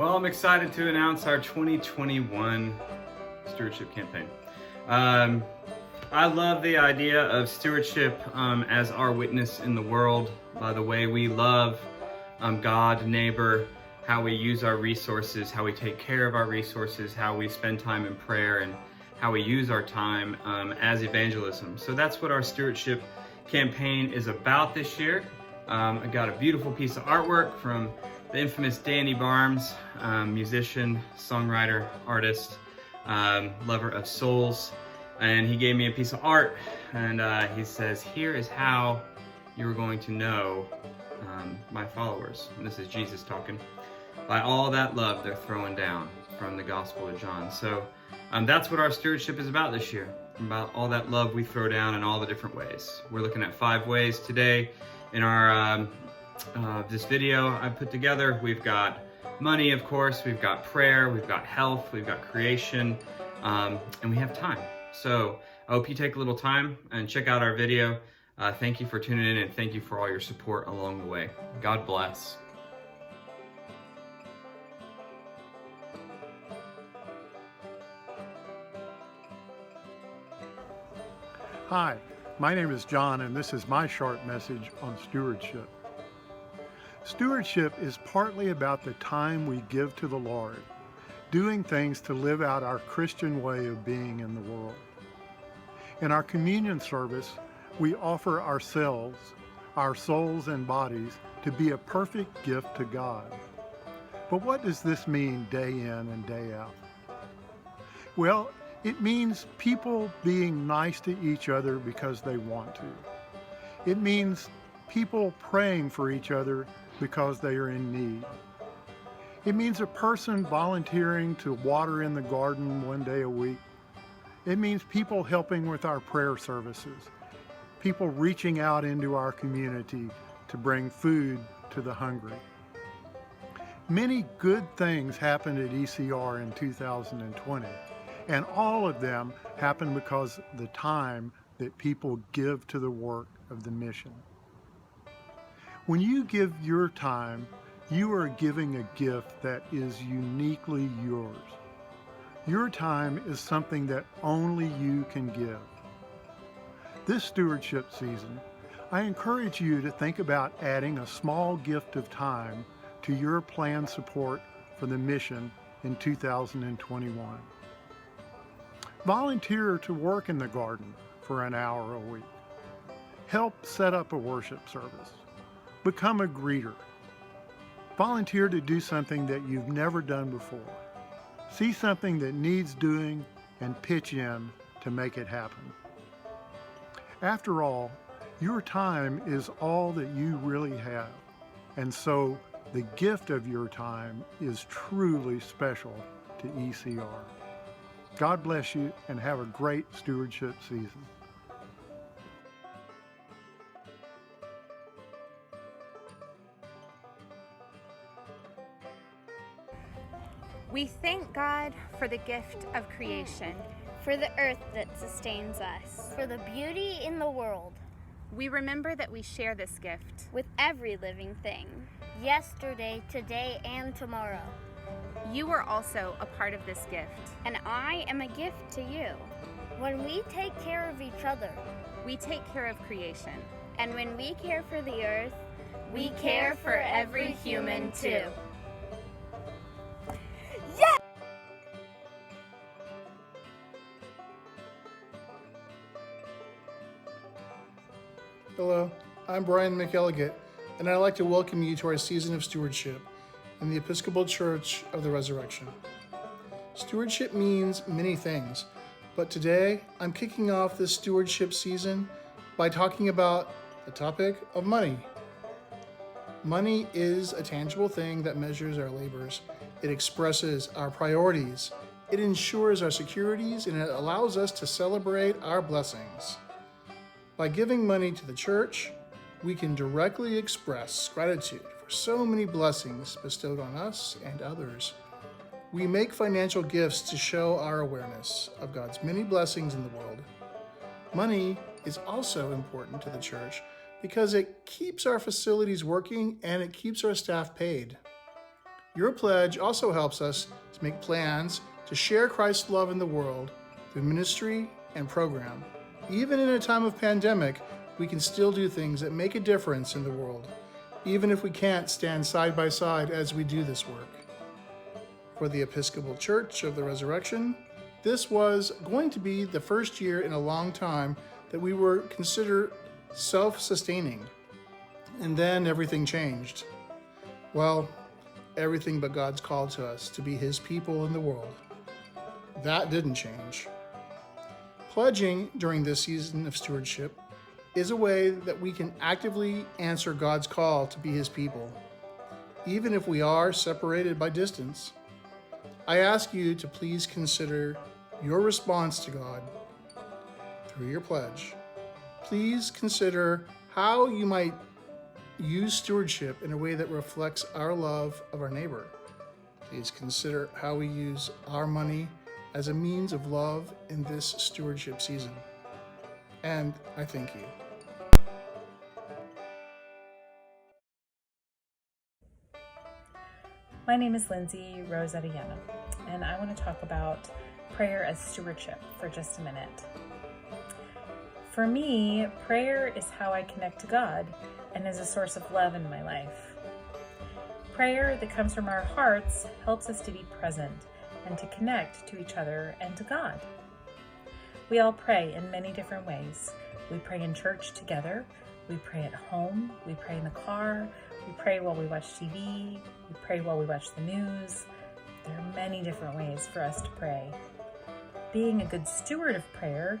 Well, I'm excited to announce our 2021 stewardship campaign. I love the idea of stewardship as our witness in the world by the way we love God, neighbor, how we use our resources, how we take care of our resources, how we spend time in prayer, and how we use our time as evangelism. So that's what our stewardship campaign is about this year. I got a beautiful piece of artwork from the infamous Danny Barnes, musician, songwriter, artist, lover of souls. And he gave me a piece of art, and he says, here is how you're going to know my followers. And this is Jesus talking. By all that love they're throwing down, from the Gospel of John. So that's what our stewardship is about this year, about all that love we throw down in all the different ways. We're looking at 5 ways today in our this video I put together. We've got money, of course, we've got prayer, we've got health, we've got creation, and we have time. So I hope you take a little time and check out our video. Thank you for tuning in, and thank you for all your support along the way. God bless. Hi, my name is John, and this is my short message on stewardship. Stewardship is partly about the time we give to the Lord, doing things to live out our Christian way of being in the world. In our communion service, we offer ourselves, our souls and bodies, to be a perfect gift to God. But what does this mean day in and day out? Well, it means people being nice to each other because they want to. It means people praying for each other because they are in need. It means a person volunteering to water in the garden one day a week. It means people helping with our prayer services, people reaching out into our community to bring food to the hungry. Many good things happened at ECR in 2020, and all of them happened because of the time that people give to the work of the mission. When you give your time, you are giving a gift that is uniquely yours. Your time is something that only you can give. This stewardship season, I encourage you to think about adding a small gift of time to your planned support for the mission in 2021. Volunteer to work in the garden for an hour a week. Help set up a worship service. Become a greeter. Volunteer to do something that you've never done before. See something that needs doing and pitch in to make it happen. After all, your time is all that you really have, and so the gift of your time is truly special to ECR. God bless you, and have a great stewardship season. We thank God for the gift of creation, for the earth that sustains us, for the beauty in the world. We remember that we share this gift with every living thing, yesterday, today, and tomorrow. You are also a part of this gift, and I am a gift to you. When we take care of each other, we take care of creation. And when we care for the earth, we care for every human too. Yes! Hello, I'm Brian McElligott, and I'd like to welcome you to our season of stewardship in the Episcopal Church of the Resurrection. Stewardship means many things, but today I'm kicking off this stewardship season by talking about the topic of money. Money is a tangible thing that measures our labors. It expresses our priorities. It ensures our securities, and it allows us to celebrate our blessings. By giving money to the church, we can directly express gratitude for so many blessings bestowed on us and others. We make financial gifts to show our awareness of God's many blessings in the world. Money is also important to the church because it keeps our facilities working and it keeps our staff paid. Your pledge also helps us to make plans to share Christ's love in the world through ministry and program. Even in a time of pandemic, we can still do things that make a difference in the world, even if we can't stand side by side as we do this work. For the Episcopal Church of the Resurrection, this was going to be the first year in a long time that we were considered self-sustaining. And then everything changed. Well, everything but God's call to us to be His people in the world. That didn't change. Pledging during this season of stewardship is a way that we can actively answer God's call to be His people, even if we are separated by distance. I ask you to please consider your response to God through your pledge. Please consider how you might use stewardship in a way that reflects our love of our neighbor. Please consider how we use our money as a means of love in this stewardship season. And I thank you. My name is Lindsay Rose Adeyemo, and I want to talk about prayer as stewardship for just a minute. For me, prayer is how I connect to God and is a source of love in my life. Prayer that comes from our hearts helps us to be present and to connect to each other and to God. We all pray in many different ways. We pray in church together, we pray at home, we pray in the car, we pray while we watch TV, we pray while we watch the news. There are many different ways for us to pray. Being a good steward of prayer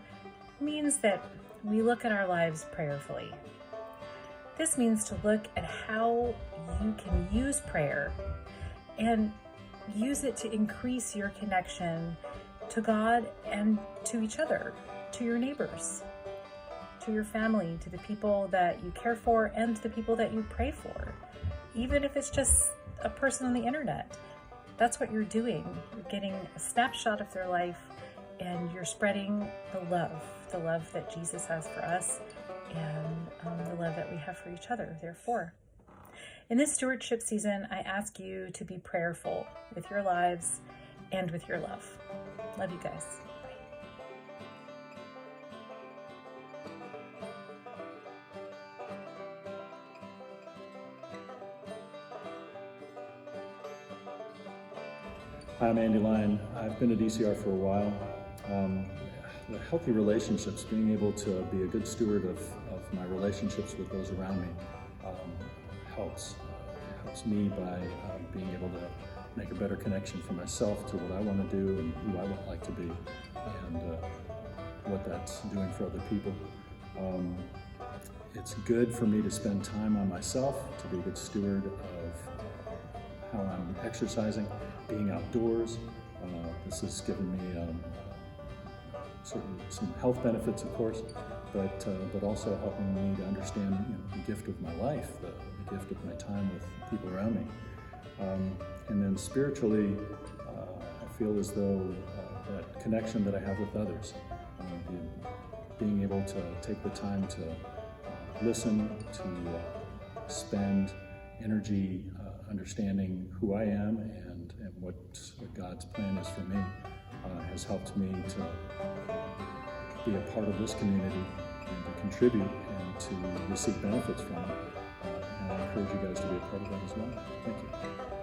means that we look at our lives prayerfully. This means to look at how you can use prayer and use it to increase your connection to God and to each other, to your neighbors, to your family, to the people that you care for, and to the people that you pray for. Even if it's just a person on the internet, that's what you're doing. You're getting a snapshot of their life and you're spreading the love that Jesus has for us and the love that we have for each other, therefore. In this stewardship season, I ask you to be prayerful with your lives and with your love. Love you guys. Hi, I'm Andy Lyon. I've been at ECR for a while. The healthy relationships, being able to be a good steward of my relationships with those around me helps. It helps me by being able to make a better connection for myself to what I want to do and who I would like to be and what that's doing for other people. It's good for me to spend time on myself, to be a good steward of how I'm exercising, being outdoors. This has given me certainly some health benefits, of course, but also helping me to understand the gift of my life, the gift of my time with people around me. And then spiritually, I feel as though that connection that I have with others, being able to take the time to listen, to spend energy understanding who I am and what God's plan is for me, has helped me to be a part of this community and to contribute and to receive benefits from it. And I encourage you guys to be a part of that as well. Thank you.